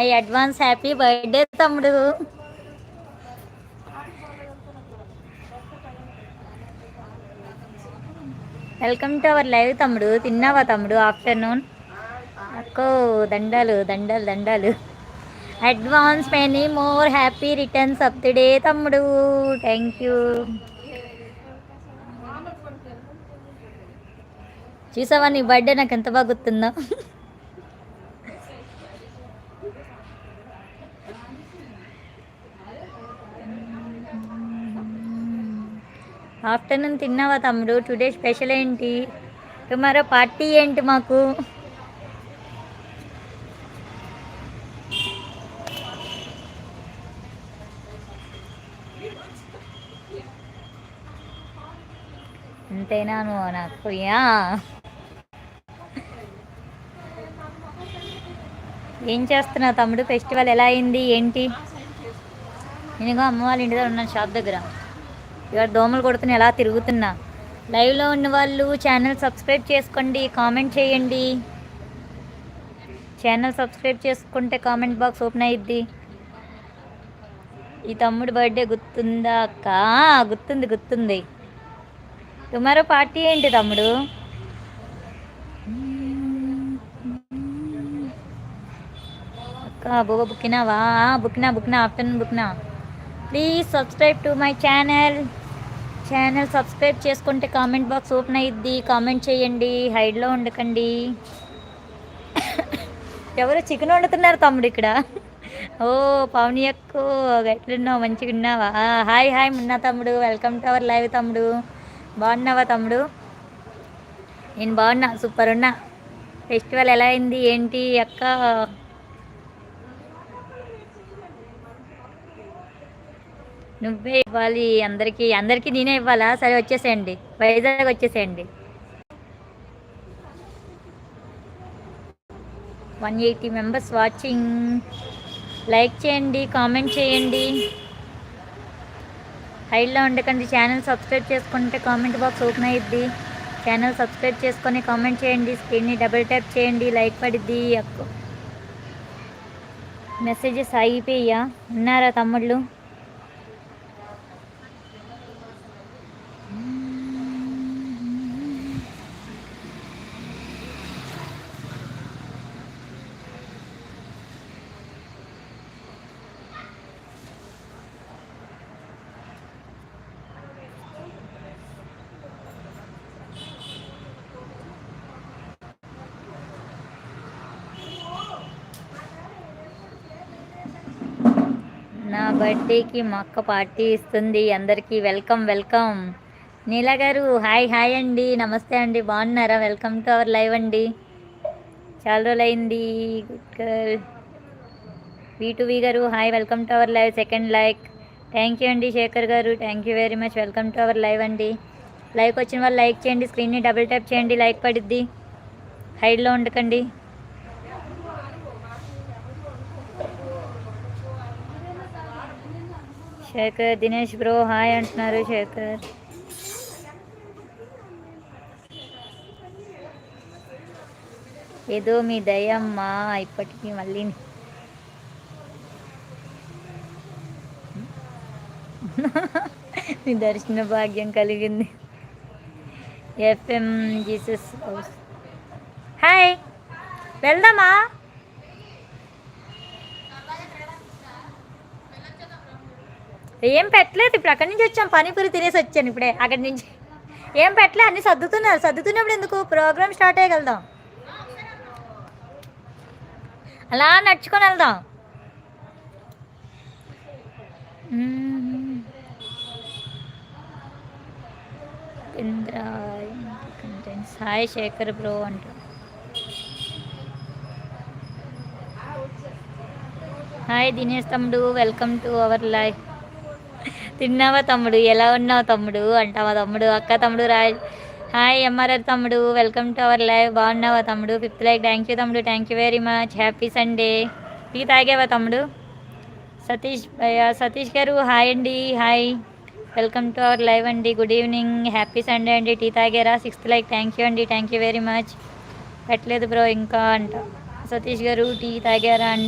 Hi advance happy birthday తమ్ముడు. Welcome to our live తమ్ముడు. తిన్నావా తమ్ముడు ఆఫ్టర్నూన్? అక్కో దండాలు దండాలు దండాలు. Advance many more happy returns of the day తమ్ముడు. Thank you. చూసావా నీ బర్త్డే నాకు ఎంత బాగా గుర్తుందో. ఆఫ్టర్నూన్ తిన్నావా తమ్ముడు? టుడే స్పెషల్ ఏంటి? టుమారో పార్టీ ఏంటి మాకు? అంతేనా నువ్వు నాకు ఏం చేస్తున్నావు తమ్ముడు? ఫెస్టివల్ ఎలా అయింది ఏంటి? నేనుగా అమ్మ వాళ్ళ ఇంటి దగ్గర ఉన్నాను, షాప్ దగ్గర. ఇవాళ దోమలు కొడుతున్నా, ఎలా తిరుగుతున్నా. లైవ్లో ఉన్న వాళ్ళు ఛానల్ సబ్స్క్రైబ్ చేసుకోండి, కామెంట్ చేయండి. ఛానల్ సబ్స్క్రైబ్ చేసుకుంటే కామెంట్ బాక్స్ ఓపెన్ అయ్యిద్ది. ఈ తమ్ముడు బర్త్డే గుర్తుందా అక్క? గుర్తుంది గుర్తుంది. టుమారో పార్టీ ఏంటి తమ్ముడు? అక్క బువ్వ బుక్కినావా? బుక్కినా ఆఫ్టర్నూన్ బుక్కినా. Please subscribe to my channel. Channel subscribe చేసుకుంటే కామెంట్ బాక్స్ ఓపెన్ అయ్యిద్ది, కామెంట్ చేయండి, హైడ్లో ఉండకండి. ఎవరు చికెన్ వండుతున్నారు తమ్ముడు ఇక్కడ? ఓ పవని ఎక్కువ ఎట్లున్నావు? మంచిగా ఉన్నావా? హాయ్ హాయ్ మున్నా తమ్ముడు, వెల్కమ్ టు అవర్ లైవ్ తమ్ముడు. బాగున్నావా తమ్ముడు? నేను బాగున్నా, సూపర్ ఉన్నా. ఫెస్టివల్ ఎలా అయింది ఏంటి అక్క? నువ్వే ఇవ్వాలి అందరికీ. అందరికీ నేనే ఇవ్వాలా? సరే వచ్చేసేయండి, వైజాగ్ వచ్చేసేయండి. 180 మెంబర్స్ వాచింగ్. లైక్ చేయండి, కామెంట్ చేయండి, హైడ్లో ఉండకండి. ఛానల్ సబ్స్క్రైబ్ చేసుకుంటే కామెంట్ బాక్స్ ఓపెన్ అయ్యిద్ది. ఛానల్ సబ్స్క్రైబ్ చేసుకొని కామెంట్ చేయండి, స్క్రీన్ని డబుల్ ట్యాప్ చేయండి, లైక్ పడిద్ది. మెసేజెస్ అయిపోయా? ఉన్నారా తమ్ముళ్ళు? నా బర్త్డేకి మా అక్క పార్టీ ఇస్తుంది. అందరికీ వెల్కమ్ వెల్కమ్. నీలా గారు హాయ్ హాయ్ అండి, నమస్తే అండి, బాగున్నారా? వెల్కమ్ టు అవర్ లైవ్ అండి. చాలా రోజులు అయింది. Good girl. V2V గారు hi, welcome to our live, second like. Thank you అండి శేఖర్ గారు, thank you very much. Welcome to our live అండి. లైవ్కి వచ్చిన వాళ్ళు లైక్ చేయండి, స్క్రీన్ని డబుల్ ట్యాప్ చేయండి, లైక్ పడిద్ది, హైడ్లో ఉండకండి. శేఖర్ దినేష్ బ్రో హాయ్ అంటున్నారు. శేఖర్ ఏదో మీ దయమ్మా, ఇప్పటికీ మళ్ళీ మీ దర్శన భాగ్యం కలిగింది. FM జీసస్ హౌస్ హాయ్, వెళ్దామా? ఏం పెట్టలేదు, ఇప్పుడు అక్కడి నుంచి వచ్చాం, పానీపూరి తినేసి వచ్చాను ఇప్పుడే అక్కడి నుంచి. ఏం పెట్టలే, అన్ని సర్దుతున్నారు. సర్దుతున్నప్పుడు ఎందుకు, ప్రోగ్రామ్ స్టార్ట్ అయ్యగలుగుదాం, అలా నడుచుకొని వెళ్దాం. హాయ్ శేఖర్ బ్రో అంట. హాయ్ దినేష్ తమ్ముడు, వెల్కమ్ టు అవర్ లైవ్. తిన్నావా తమ్ముడు? ఎలా ఉన్నావు తమ్ముడు అంటావా తమ్ముడు? అక్క తమ్ముడు రాయ్ హాయ్. ఎంఆర్ఆర్ తమ్ముడు వెల్కమ్ టు అవర్ లైవ్. బాగున్నావా తమ్ముడు? 5th like. థ్యాంక్ యూ తమ్ముడు, thank you very much. Happy Sunday. Tea తాగేవా తమ్ముడు? సతీష్ సతీష్ గారు హాయ్ అండి, hi, welcome to our live అండి. గుడ్ ఈవినింగ్, హ్యాపీ సండే అండి. టీ తాగారా? 6th like. థ్యాంక్ యూ అండి, థ్యాంక్ యూ వెరీ మచ్. పెట్టలేదు బ్రో ఇంకా అంట. సతీష్ గారు టీ తాగారా అండి?